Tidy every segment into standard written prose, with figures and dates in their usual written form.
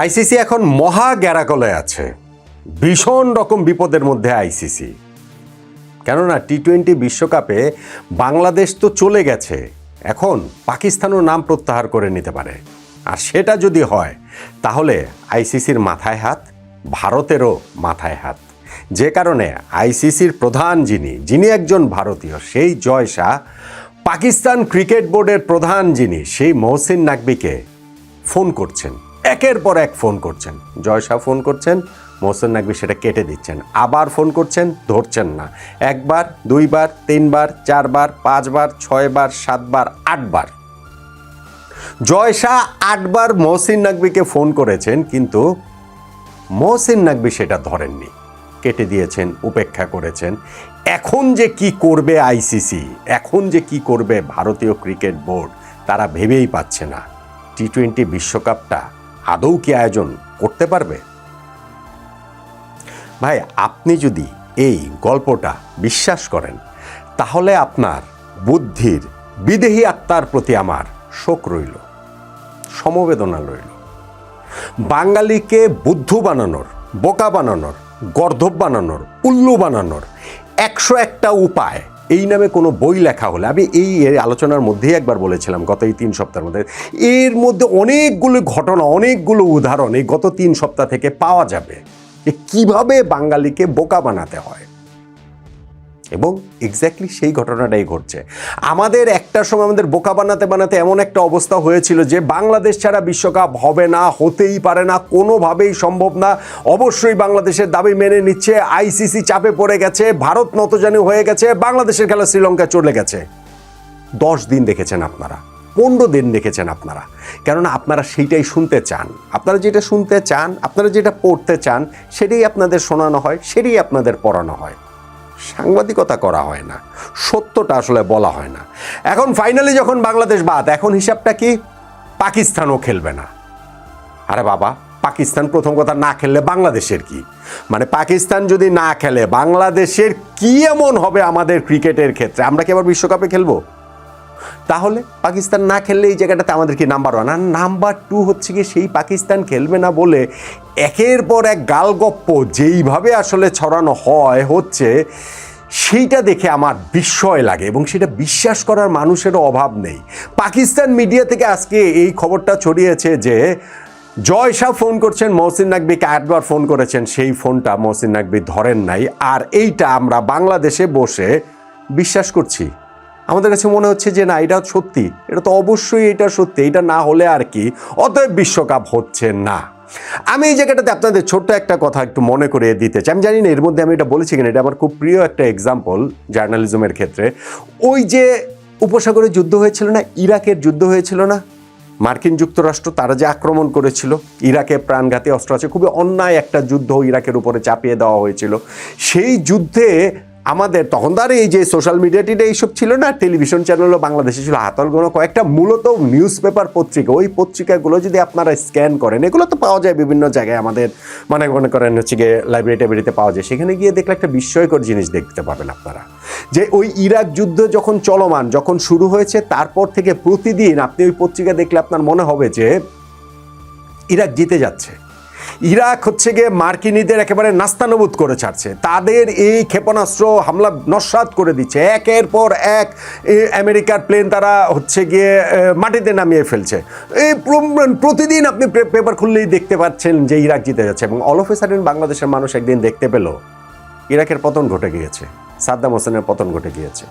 ICC এখন মহা গ্যারাকলে আছে, ভীষণ রকম বিপদের মধ্যে আইসিসি। কেননা টি-20 বিশ্বকাপে বাংলাদেশ তো চলে গেছে, এখন পাকিস্তানও নাম প্রত্যাহার করে নিতে পারে। আর সেটা যদি হয় তাহলে আইসিসির মাথায় হাত, ভারতেরও মাথায় হাত। যে কারণে আইসিসির প্রধান যিনি একজন ভারতীয়, সেই জয় শাহ, পাকিস্তান ক্রিকেট বোর্ডের প্রধান সেই মহসিন নাকভিকে ফোন করছেন, একের পর এক ফোন করছেন। জয় শাহ ফোন করছেন, মহসিন নাকভি সেটা কেটে দিচ্ছেন, আবার ফোন করছেন, ধরছেন না। একবার, দুইবার, তিনবার, চারবার, পাঁচবার, ছয়বার, সাতবার, আটবার। জয় শাহ 8 বার মহসিন নাকভিকে ফোন করেছেন, কিন্তু মহসিন নাকভি সেটা ধরেননি, কেটে দিয়েছেন, উপেক্ষা করেছেন। এখন যে কি করবে আইসিসি, এখন যে কি করবে ভারতীয় ক্রিকেট বোর্ড, তারা ভেবেই পাচ্ছে না। টি-20 বিশ্বকাপটা আদৌ কি আয়োজন করতে পারবে? ভাই, আপনি যদি এই গল্পটা বিশ্বাস করেন, তাহলে আপনার বুদ্ধির বিদেহী আত্মার প্রতি আমার শোক রইল, সমবেদনা রইল। বাঙালিকে বুদ্ধু বানানোর, বোকা বানানোর, গর্দভ বানানোর, উল্লু বানানোর 101টা উপায়, এই নামে কোনো বই লেখা হলে, আমি এই আলোচনার মধ্যেই একবার বলেছিলাম গত এই 3 সপ্তাহের মধ্যে, এর মধ্যে অনেকগুলো ঘটনা, অনেকগুলো উদাহরণ এই গত 3 সপ্তাহ থেকে পাওয়া যাবে যে কীভাবে বাঙালিকে বোকা বানাতে হয়। এবং এক্স্যাক্টলি সেই ঘটনাটাই ঘটছে। আমাদের একটা সময় আমাদের বোকা বানাতে বানাতে এমন একটা অবস্থা হয়েছিল যে বাংলাদেশ ছাড়া বিশ্বকাপ হবে না, হতেই পারে না, কোনোভাবেই সম্ভব না। অবশ্যই বাংলাদেশের দাবি মেনে নিচ্ছে, আইসিসি চাপে পড়ে গেছে, ভারত নতজানু হয়ে গেছে, বাংলাদেশের খেলা শ্রীলঙ্কা চলে গেছে। 10 দিন দেখেছেন আপনারা, 15 দিন দেখেছেন আপনারা, কেননা আপনারা সেইটাই শুনতে চান। আপনারা যেটা শুনতে চান, আপনারা যেটা পড়তে চান, সেটাই আপনাদের শোনানো হয়, সেটাই আপনাদের পড়ানো হয়। সাংবাদিকতা করা হয় না, সত্যটা আসলে বলা হয় না। এখন ফাইনালি যখন বাংলাদেশ বাদ, এখন হিসাবটা কি? পাকিস্তানও খেলবে না। আরে বাবা, পাকিস্তান প্রথম কথা না খেললে বাংলাদেশের কি? মানে পাকিস্তান যদি না খেলে বাংলাদেশের কি এমন হবে আমাদের ক্রিকেটের ক্ষেত্রে? আমরা কি আবার বিশ্বকাপে খেলবো? তাহলে পাকিস্তান না খেললে এই জায়গাটাতে আমাদের কি নাম্বার 1? আর নাম্বার 2 হচ্ছে কি, সেই পাকিস্তান খেলবে না বলে একের পর এক গালগপ্প যেইভাবে আসলে ছড়ানো হচ্ছে, সেইটা দেখে আমার বিস্ময় লাগে এবং সেটা বিশ্বাস করার মানুষেরও অভাব নেই। পাকিস্তান মিডিয়া থেকে আজকে এই খবরটা ছড়িয়েছে যে জয় শাহ ফোন করছেন মহসিন নাকভিকে, 8 বার ফোন করেছেন, সেই ফোনটা মহসিন নাকভি ধরেন নাই। আর এইটা আমরা বাংলাদেশে বসে বিশ্বাস করছি। আমাদের কাছে মনে হচ্ছে যে না, এটা সত্যি, এটা তো অবশ্যই এটা সত্যি, এটা না হলে আর কি, অতএব বিশ্বকাপ হচ্ছে না। আমি এই জায়গাটাতে আপনাদের ছোট্ট একটা কথা একটু মনে করিয়ে দিতে চাই। আমি জানি না এর মধ্যে আমি এটা বলেছি কিনা, এটা আমার খুব প্রিয় একটা এক্সাম্পল জার্নালিজমের ক্ষেত্রে। ওই যে উপসাগরে যুদ্ধ হয়েছিল না, ইরাকের যুদ্ধ হয়েছিল না, মার্কিন যুক্তরাষ্ট্র তারা যে আক্রমণ করেছিল, ইরাকে প্রাণঘাতী অস্ত্র আছে, খুবই অন্যায় একটা যুদ্ধ ইরাকের উপরে চাপিয়ে দেওয়া হয়েছিল। সেই যুদ্ধে আমাদের তখন তো আর এই যে সোশ্যাল মিডিয়াটিটা এইসব ছিল না, টেলিভিশন চ্যানেলও বাংলাদেশে ছিল হাতল গোনা কয়েকটা, মূলত নিউজ পেপার পত্রিকা। ওই পত্রিকাগুলো যদি আপনারা স্ক্যান করেন, এগুলো তো পাওয়া যায় বিভিন্ন জায়গায়, আমাদের মনে করেন হচ্ছে গিয়ে লাইব্রেরি টাইব্রেরিতে পাওয়া যায়, সেখানে গিয়ে দেখলে একটা বিস্ময়কর জিনিস দেখতে পাবেন আপনারা, যে ওই ইরাক যুদ্ধ যখন চলমান, যখন শুরু হয়েছে, তারপর থেকে প্রতিদিন আপনি ওই পত্রিকা দেখলে আপনার মনে হবে যে ইরাক জিতে যাচ্ছে। ইরাক হচ্ছে গিয়ে মার্কিনীদের একেবারে নাস্তানবুদ করে ছাড়ছে, তাদের এই ক্ষেপণাস্ত্র হামলা নস্যাৎ করে দিচ্ছে, একের পর এক আমেরিকার প্লেন তারা হচ্ছে গিয়ে মাটিতে নামিয়ে ফেলছে। এই প্রতিদিন আপনি পেপার খুললেই দেখতে পাচ্ছেন যে ইরাক জিতে যাচ্ছে। এবং অল অফ এ সাডেন বাংলাদেশের মানুষ একদিন দেখতে পেল ইরাকের পতন ঘটে গিয়েছে, সাদ্দাম হোসেনের পতন ঘটে গিয়েছে।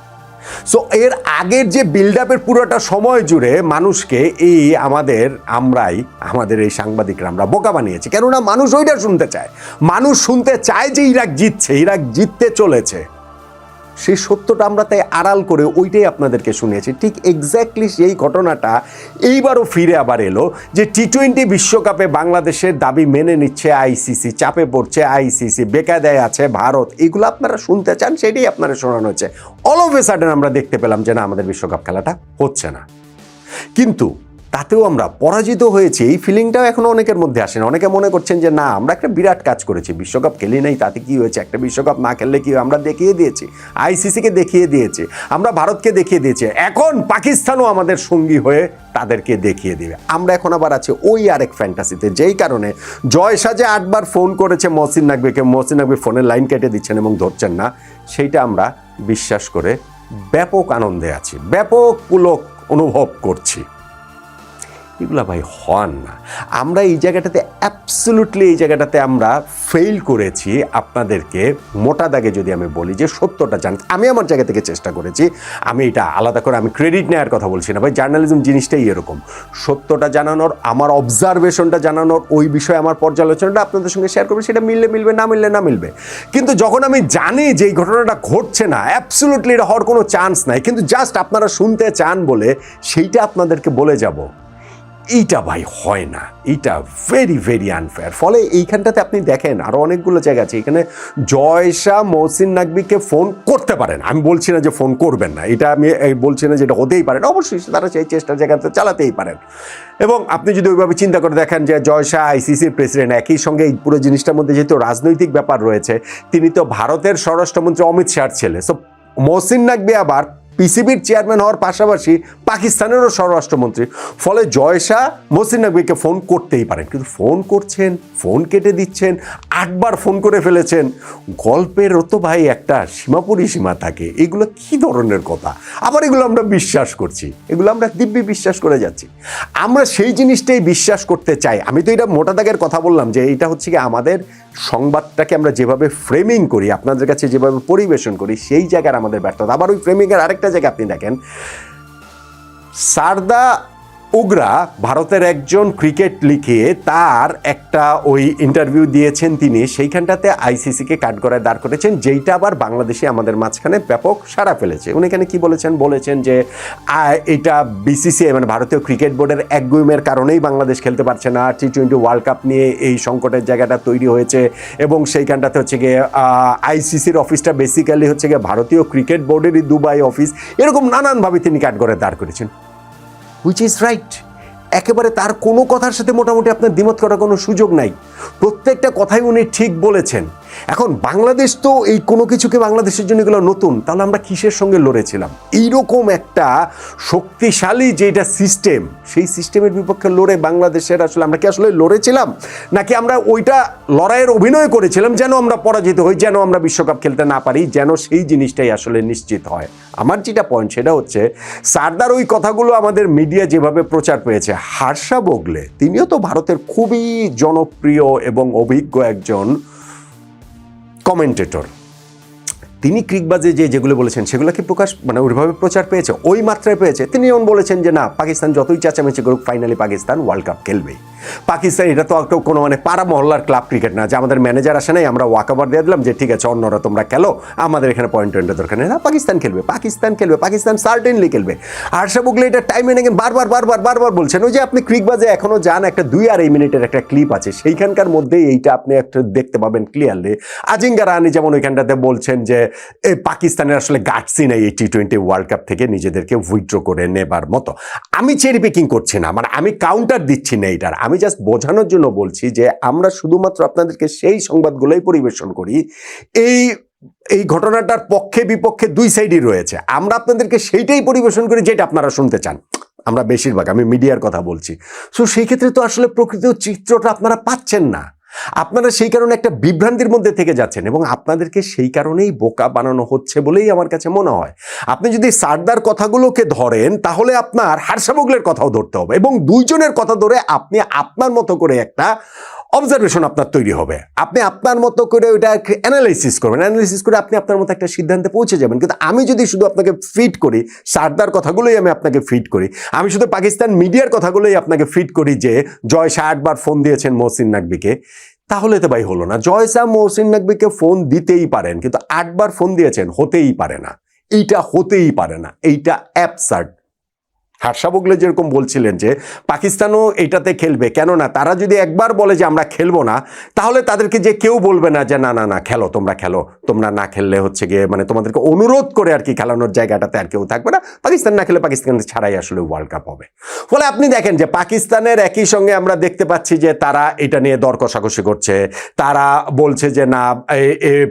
সো এর আগের যে বিল্ড আপের পুরোটা সময় জুড়ে মানুষকে এই আমাদের এই সাংবাদিকরা আমরা বোকা বানিয়েছি। কেননা মানুষ ওইটা শুনতে চায়, মানুষ শুনতে চায় যে ইরাক জিতছে, ইরাক জিততে চলেছে। সেই সত্যটা আমরা তাই আড়াল করে ওইটাই আপনাদেরকে শুনিয়েছি। ঠিক এক্স্যাক্টলি সেই ঘটনাটা এইবারও ফিরে আবার এলো, যে টি-20 বিশ্বকাপে বাংলাদেশের দাবি মেনে নিচ্ছে আইসিসি, চাপে পড়ছে আইসিসি, বেকায়দায় আছে ভারত, এগুলো আপনারা শুনতে চান, সেটাই আপনারা শোনানো হচ্ছে। অল অফ এ সাডেন আমরা দেখতে পেলাম যে না, আমাদের বিশ্বকাপ খেলাটা হচ্ছে না। কিন্তু তাতেও আমরা পরাজিত হয়েছি এই ফিলিংটাও এখনো অনেকের মধ্যে আসে না। অনেকে মনে করছেন যে না, আমরা একটা বিরাট কাজ করেছি, বিশ্বকাপ খেলি নাই তাতে কি হয়েছে, একটা বিশ্বকাপ না খেললে কি, আমরা দেখিয়ে দিয়েছি, আইসিসিকে দেখিয়ে দিয়েছি, আমরা ভারতকে দেখিয়ে দিয়েছি, এখন পাকিস্তানও আমাদের সঙ্গী হয়ে তাদেরকে দেখিয়ে দিবে। আমরা এখন আবার আছি ওই আরেক ফ্যান্টাসিতে, যেই কারণে জয় শাহ যে 8বার ফোন করেছে মহসিন নাকভিকে, মহসিন নাকভি ফোনের লাইন কেটে দিচ্ছেন এবং ধরছেন না, সেইটা আমরা বিশ্বাস করে ব্যাপক আনন্দে আছি, ব্যাপক পুলক অনুভব করছি। এগুলা ভাই হন না। আমরা এই জায়গাটাতে অ্যাবসলিউটলি এই জায়গাটাতে আমরা ফেল করেছি। আপনাদেরকে মোটা দাগে যদি আমি বলি যে সত্যটা জান, আমি আমার জায়গা থেকে চেষ্টা করেছি, আমি এটা আলাদা করে আমি ক্রেডিট নেওয়ার কথা বলছি না ভাই, জার্নালিজম জিনিসটাই এরকম, সত্যটা জানানোর, আমার অবজারভেশনটা জানানোর, ওই বিষয়ে আমার পর্যালোচনাটা আপনাদের সঙ্গে শেয়ার করবে, সেটা মিললে মিলবে, না মিললে না মিলবে। কিন্তু যখন আমি জানি যে এই ঘটনাটা ঘটছে না, অ্যাবসলিউটলি এটা হওয়ার কোনো চান্স নাই, কিন্তু জাস্ট আপনারা শুনতে চান বলে সেইটা আপনাদেরকে বলে যাব, এইটা ভাই হয় না, এইটা ভেরি ভেরি আনফেয়ার। ফলে এইখানটাতে আপনি দেখেন আরও অনেকগুলো জায়গা আছে, এখানে জয় শাহ মহসিন নাকভিকে ফোন করতে পারেন, আমি বলছি না যে ফোন করবেন না, এটা আমি বলছি না যে এটা হতেই পারে না, অবশ্যই তারা সেই চেষ্টার জায়গাতে চালাতেই পারেন। এবং আপনি যদি ওইভাবে চিন্তা করে দেখেন যে জয় শাহ আইসিসির প্রেসিডেন্ট, একই সঙ্গে এই পুরো জিনিসটার মধ্যে যেহেতু রাজনৈতিক ব্যাপার রয়েছে, তিনি তো ভারতের স্বরাষ্ট্রমন্ত্রী অমিত শাহর ছেলে, সো মহসিন নাকভি আবার পিসিবির চেয়ারম্যান হওয়ার পাশাপাশি পাকিস্তানেরও স্বরাষ্ট্রমন্ত্রী। ফলে জয় শাহ মহসিন নাকভিকে ফোন করতেই পারেন, কিন্তু ফোন করছেন, ফোন কেটে দিচ্ছেন, 8বার ফোন করে ফেলেছেন। গল্পেরও তো ভাই একটা সীমা পরিসীমা থাকে, এগুলো কি ধরনের কথা? আবার এগুলো আমরা বিশ্বাস করছি, এগুলো আমরা দিব্যি বিশ্বাস করে যাচ্ছি। আমরা সেই জিনিসটাই বিশ্বাস করতে চাই। আমি তো এটা মোটা দাগের কথা বললাম যে এটা হচ্ছে কি আমাদের সংবাদটাকে আমরা যেভাবে ফ্রেমিং করি, আপনাদের কাছে যেভাবে পরিবেশন করি, সেই জায়গার আমাদের ব্যর্থতা। আবার ওই ফ্রেমিংয়ের আরেকটা জায়গা আপনি দেখেন, সারদা উগরা ভারতের একজন ক্রিকেট লিখে তার একটা ওই ইন্টারভিউ দিয়েছেন তিনি, সেইখানটাতে আইসিসিকে কাঠগড়ায় দাঁড় করেছেন, যেইটা আবার বাংলাদেশে আমাদের মাঝখানে ব্যাপক সাড়া ফেলেছে। উনি এখানে কি বলেছেন যে এটা বিসিসিআই মানে ভারতীয় ক্রিকেট বোর্ডের একগুইমের কারণেই বাংলাদেশ খেলতে পারছে না, T20 ওয়ার্ল্ড কাপ নিয়ে এই সংকটের জায়গাটা তৈরি হয়েছে, এবং সেইখানটাতে হচ্ছে গিয়ে আইসিসির অফিসটা বেসিক্যালি হচ্ছে গিয়ে ভারতীয় ক্রিকেট বোর্ডেরই দুবাই অফিস, এরকম নানানভাবে তিনি কাঠগড়ায় দাঁড় করেছেন, হুইচ ইজ রাইট। একেবারে তার কোনো কথার সাথে মোটামুটি আপনার দ্বিমত করার কোনো সুযোগ নাই, প্রত্যেকটা কথাই উনি ঠিক বলেছেন। এখন বাংলাদেশ তো এই কোনো কিছুকে বাংলাদেশের জন্য এগুলো নতুন, তাহলে আমরা কিসের সঙ্গে লড়েছিলাম? এইরকম একটা শক্তিশালী যেটা সিস্টেম, সেই সিস্টেমের বিপক্ষে লড়ে বাংলাদেশের আসলে আমরা কি আসলে লড়েছিলাম, নাকি আমরা ওইটা লড়াইয়ের অভিনয় করেছিলাম যেন আমরা পরাজিত হই, যেন আমরা বিশ্বকাপ খেলতে না পারি, যেন সেই জিনিসটাই আসলে নিশ্চিত হয়? আমার যেটা পয়েন্ট সেটা হচ্ছে, সারদার ওই কথাগুলো আমাদের মিডিয়া যেভাবে প্রচার পেয়েছে, হর্ষা ভোগলে তিনিও তো ভারতের খুবই জনপ্রিয় এবং অভিজ্ঞ একজন কমেন্টেটর, তিনি ক্রিকবাজে যেগুলো বলেছেন সেগুলো কি প্রকাশ মানে ওইভাবে প্রচার পেয়েছে, ওই মাত্রায় পেয়েছে? তিনি যেমন বলেছেন যে না, পাকিস্তান যতই চেঁচামেচি করুক ফাইনালি পাকিস্তান ওয়ার্ল্ড কাপ খেলবেই। পাকিস্তান এটা তো একটা কোনো মানে পাড়া মহল্লার ক্লাব ক্রিকেট না যে আমাদের ম্যানেজার আসে নাই, আমরা ওয়াকওভার দিয়ে দিলাম যে ঠিক আছে অন্যরা তোমরা খেলো, আমাদের এখানে পয়েন্টের দরকার নেই। না, পাকিস্তান খেলবে, পাকিস্তান সার্টেনলি খেলবে। হর্ষা ভোগলে এটা টাইম এন্ড এগেন বারবার বলছেন। ওই যে আপনি ক্রিকবাজে এখনো যান, একটা 2 মিনিটের একটা ক্লিপ আছে, সেইখানকার মধ্যে এইটা আপনি একটা দেখতে পাবেন ক্লিয়ারলি। আজিঙ্কা রাহানে যেমন ওইখানটাতে বলছেন যে এই পাকিস্তানের আসলে গাটসই নেই এই T20 ওয়ার্ল্ড কাপ থেকে নিজেদেরকে উইথড্র করে নেবার মতো। আমি চেরি পিকিং করছি না, মানে আমি কাউন্টার দিচ্ছি না এইটার, আমি জাস্ট বোঝানোর জন্য বলছি যে আমরা শুধুমাত্র আপনাদেরকে সেই সংবাদগুলোই পরিবেশন করি, এই ঘটনাটার পক্ষে বিপক্ষে 2 সাইডই রয়েছে, আমরা আপনাদেরকে সেইটাই পরিবেশন করি যেটা আপনারা শুনতে চান। আমরা বেশিরভাগ, আমি মিডিয়ার কথা বলছি। সো সেই ক্ষেত্রে তো আসলে প্রকৃত চিত্রটা আপনারা পাচ্ছেন না, আপনারা সেই কারণে একটা বিভ্রান্তির মধ্যে থেকে যাচ্ছেন, এবং আপনাদেরকে সেই কারণেই বোকা বানানো হচ্ছে বলেই আমার কাছে মনে হয়। আপনি যদি সারদার কথাগুলোকে ধরেন তাহলে আপনার হর্ষা ভোগলের কথাও ধরতে হবে, এবং দুইজনের কথা ধরে আপনি আপনার মতো করে একটা অবজারভেশন আপনার তৈরি হবে, আপনি আপনার মতো করে ওইটা অ্যানালাইসিস করবেন, অ্যানালাইসিস করে আপনি আপনার মতো একটা সিদ্ধান্তে পৌঁছে যাবেন। কিন্তু আমি যদি শুধু আপনাকে ফিট করি, সারদার কথাগুলোই আমি আপনাকে ফিট করি, আমি শুধু পাকিস্তান মিডিয়ার কথাগুলোই আপনাকে ফিট করি যে জয় শাহ 8বার ফোন দিয়েছেন মহসিন নাকভিকে, তাহলে তো ভাই হলো না। জয় শাহ মহসিন নাকভিকে ফোন দিতেই পারেন, কিন্তু 8বার ফোন দিয়েছেন হতেই পারে না, এইটা হতেই পারে না, এইটা অ্যাবসার্ড। হার্ষা ভোগলে যেরকম বলছিলেন যে পাকিস্তানও এটাতে খেলবে, কেননা তারা যদি একবার বলে যে আমরা খেলবো না, তাহলে তাদেরকে যে কেউ বলবে না যে না না না খেলো, তোমরা খেলো, তোমরা না খেললে হচ্ছে গিয়ে মানে তোমাদেরকে অনুরোধ করে আর কি খেলানোর জায়গাটাতে আর কেউ থাকবে না, পাকিস্তান না খেলে পাকিস্তান ছাড়াই আসলে ওয়ার্ল্ড কাপ হবে। ফলে আপনি দেখেন যে পাকিস্তানের একই সঙ্গে আমরা দেখতে পাচ্ছি যে তারা এটা নিয়ে দর কষাকষি করছে, তারা বলছে যে না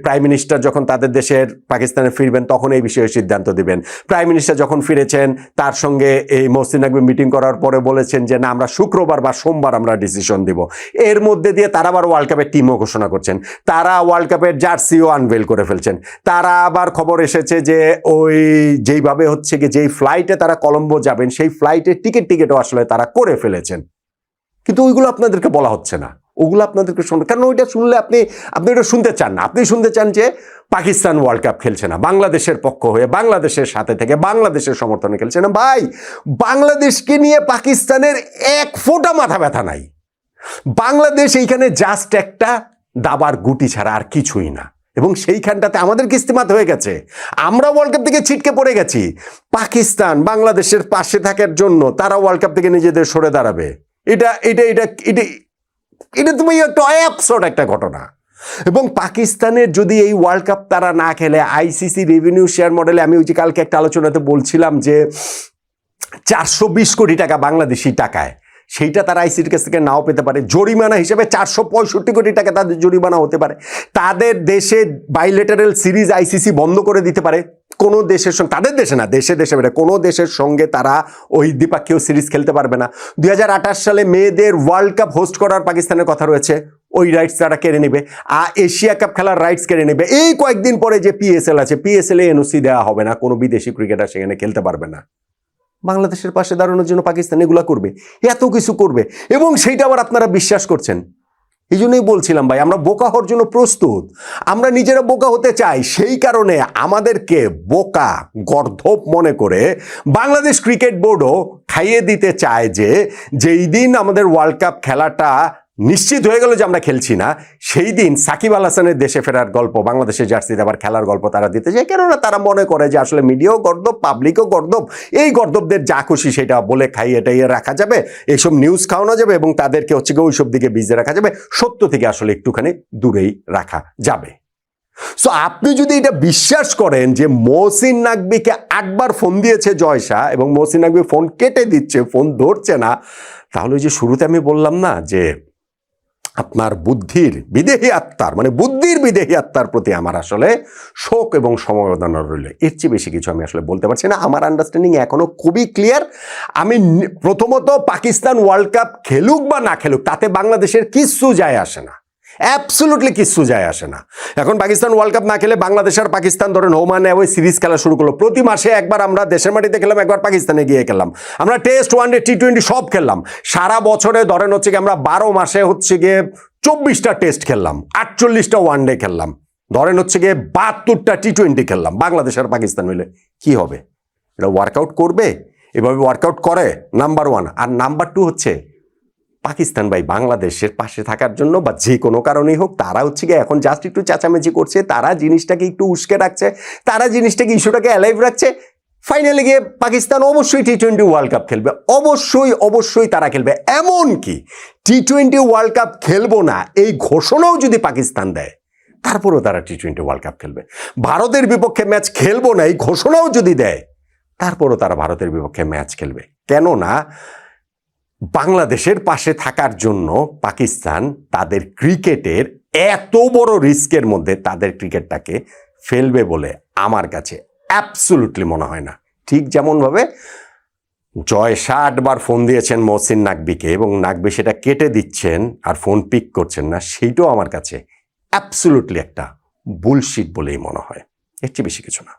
প্রাইম মিনিস্টার যখন তাদের দেশের পাকিস্তানে ফিরবেন তখন এই বিষয়ে সিদ্ধান্ত দিবেন। প্রাইম মিনিস্টার যখন ফিরেছেন তার সঙ্গে এই মহসিন নাকভি মিটিং করার পরে বলেছেন যে না আমরা শুক্রবার বা সোমবার আমরা ডিসিশন দিব। এর মধ্যে দিয়ে তারা আবার ওয়ার্ল্ড কাপের টিমও ঘোষণা করছেন, তারা ওয়ার্ল্ড কাপের জার্সিও আনভেল করে ফেলছেন, তারা আবার খবর এসেছে যে ওই যেইভাবে হচ্ছে কি যেই ফ্লাইটে তারা কলম্বো যাবেন সেই ফ্লাইটের টিকিটও আসলে তারা করে ফেলেছেন। কিন্তু ওইগুলো আপনাদেরকে বলা হচ্ছে না, ওগুলো আপনাদেরকে শুনতে, কারণ ওইটা শুনলে আপনি ওটা শুনতে চান না। আপনি শুনতে চান যে পাকিস্তান ওয়ার্ল্ড কাপ খেলছে না, বাংলাদেশের পক্ষ হয়ে বাংলাদেশের সাথে থেকে বাংলাদেশের সমর্থনে খেলছে না। ভাই, বাংলাদেশকে নিয়ে পাকিস্তানের এক ফোঁটা মাথা ব্যথা নাই। বাংলাদেশ এইখানে জাস্ট একটা দাবার গুটি ছাড়া আর কিছুই না, এবং সেইখানটাতে আমাদের কিস্তিমাত হয়ে গেছে, আমরা ওয়ার্ল্ড কাপ থেকে ছিটকে পড়ে গেছি। পাকিস্তান বাংলাদেশের পাশে থাকার জন্য তারা ওয়ার্ল্ড কাপ থেকে নিজেদের সরে দাঁড়াবে, এটা এটা এটা এটা এটা তুমি একটা অ্যাবসার্ড একটা ঘটনা। এবং পাকিস্তানের যদি এই ওয়ার্ল্ড কাপ তারা না খেলে, আইসিসি রেভিনিউ শেয়ার মডেলে আমি ওই যে কালকে একটা আলোচনাতে বলছিলাম যে 420 কোটি টাকা বাংলাদেশি টাকায়, সেইটা তারা আইসিসির কাছ থেকে নাও পেতে পারে। জরিমানা হিসেবে 465 কোটি টাকা তাদের জরিমানা হতে পারে। তাদের দেশে বাইলেটারাল সিরিজ আইসিসি বন্ধ করে দিতে পারে। কোনো দেশের সঙ্গে, তাদের দেশে না, দেশে দেশে বেড়ে কোনো দেশের সঙ্গে তারা ওই দ্বিপাক্ষীয় সিরিজ খেলতে পারবে না। 2028 সালে মেয়েদের ওয়ার্ল্ড কাপ হোস্ট করার পাকিস্তানের কথা রয়েছে, ওই রাইটস তারা কেড়ে নেবে। এশিয়া কাপ খেলার রাইটস কেড়ে নেবে। এই কয়েকদিন পরে যে পিএসএল আছে, পিএসএল এ এনওসি দেওয়া হবে না, কোনো বিদেশি ক্রিকেটার সেখানে খেলতে পারবে না। বাংলাদেশের পাশে দাঁড়ানোর জন্য পাকিস্তান এগুলা করবে, এত কিছু করবে, এবং সেইটা আবার আপনারা বিশ্বাস করছেন। এই জন্যই বলছিলাম ভাই, আমরা বোকা হওয়ার জন্য প্রস্তুত, আমরা নিজেরা বোকা হতে চাই। সেই কারণে আমাদেরকে বোকা গর্ধব মনে করে বাংলাদেশ ক্রিকেট বোর্ডও খাইয়ে দিতে চায় যে যেই দিন আমাদের ওয়ার্ল্ড কাপ খেলাটা নিশ্চিত হয়ে গেল যে আমরা খেলছি না, সেই দিন সাকিব আল হাসানের দেশে ফেরার গল্প, বাংলাদেশের জার্সিতে আবার খেলার গল্প তারা দিতে চায়। কেননা তারা মনে করে যে আসলে মিডিয়াও গর্দব, পাবলিকও গর্দব, এই গর্দবদের যা খুশি সেটা বলে খাইয়ে টাইয়ে রাখা যাবে, এইসব নিউজ খাওয়ানো যাবে, এবং তাদেরকে হচ্ছে গিয়ে ওইসব দিকে ভিজে রাখা যাবে, সত্য থেকে আসলে একটুখানি দূরেই রাখা যাবে। সো আপনি যদি এটা বিশ্বাস করেন যে মহসিন নাকভিকে 8বার ফোন দিয়েছে জয় শাহ এবং মহসিন নাকভি ফোন কেটে দিচ্ছে, ফোন ধরছে না, তাহলে ওই যে শুরুতে আমি বললাম না যে আপনার বুদ্ধির বিদেহী আত্মার, মানে বুদ্ধির বিদেহী আত্মার প্রতি আমার আসলে শোক এবং সমবেদনা রইল। এর চেয়ে বেশি কিছু আমি আসলে বলতে পারছি না। আমার আন্ডারস্ট্যান্ডিং এখনো খুবই ক্লিয়ার। আমি প্রথমত পাকিস্তান ওয়ার্ল্ড কাপ খেলুক বা না খেলুক তাতে বাংলাদেশের কিচ্ছু যায় আসে না, অ্যাবসলুটলি কিচ্ছু যায় আসে না। এখন পাকিস্তান ওয়ার্ল্ড কাপ না খেলে বাংলাদেশ আর পাকিস্তান ধরেন ওমানে ওই সিরিজ খেলা শুরু করলো, প্রতি মাসে একবার আমরা দেশের মাটিতে খেলাম, একবার পাকিস্তানে গিয়ে খেললাম, আমরা টেস্ট, ওয়ানডে, টি20 সব খেললাম। সারা বছরে ধরেন হচ্ছে কি আমরা 12 মাসে হচ্ছে গিয়ে 24টা টেস্ট খেললাম, 48টা ওয়ানডে খেললাম, ধরেন হচ্ছে গিয়ে 72টা টি20 খেললাম। বাংলাদেশ আর পাকিস্তান মিলে কি হবে? এটা ওয়ার্কআউট করবে? এভাবে ওয়ার্কআউট করে, নাম্বার 1। আর নাম্বার 2 হচ্ছে পাকিস্তান ভাই বাংলাদেশের পাশে থাকার জন্য বা যে কোনো কারণেই হোক, তারা হচ্ছে গিয়ে এখন জাস্ট একটু চেঁচামেচি করছে, তারা জিনিসটাকে একটু উস্কে রাখছে, তারা জিনিসটাকে ইস্যুটাকে অ্যালাইভ রাখছে। ফাইনালে গিয়ে পাকিস্তান অবশ্যই টি20 ওয়ার্ল্ড কাপ খেলবে, অবশ্যই তারা খেলবে। এমনকি টি20 ওয়ার্ল্ড কাপ খেলবো না এই ঘোষণাও যদি পাকিস্তান দেয়, তারপরেও তারা টি20 ওয়ার্ল্ড কাপ খেলবে। ভারতের বিপক্ষে ম্যাচ খেলবো না এই ঘোষণাও যদি দেয়, তারপরেও তারা ভারতের বিপক্ষে ম্যাচ খেলবে। কেননা বাংলাদেশের পাশে থাকার জন্য পাকিস্তান তাদের ক্রিকেটের এত বড় রিস্কের মধ্যে তাদের ক্রিকেটটাকে ফেলবে বলে আমার কাছে অ্যাবসলুটলি মনে হয় না। ঠিক যেমনভাবে জয় শাহ 8বার ফোন দিয়েছেন মহসিন নাকভিকে এবং নাকভি সেটা কেটে দিচ্ছেন আর ফোন পিক করছেন না, সেইটাও আমার কাছে অ্যাবসলুটলি একটা বুলশিট বলেই মনে হয়। এর চেয়ে বেশি কিছু না।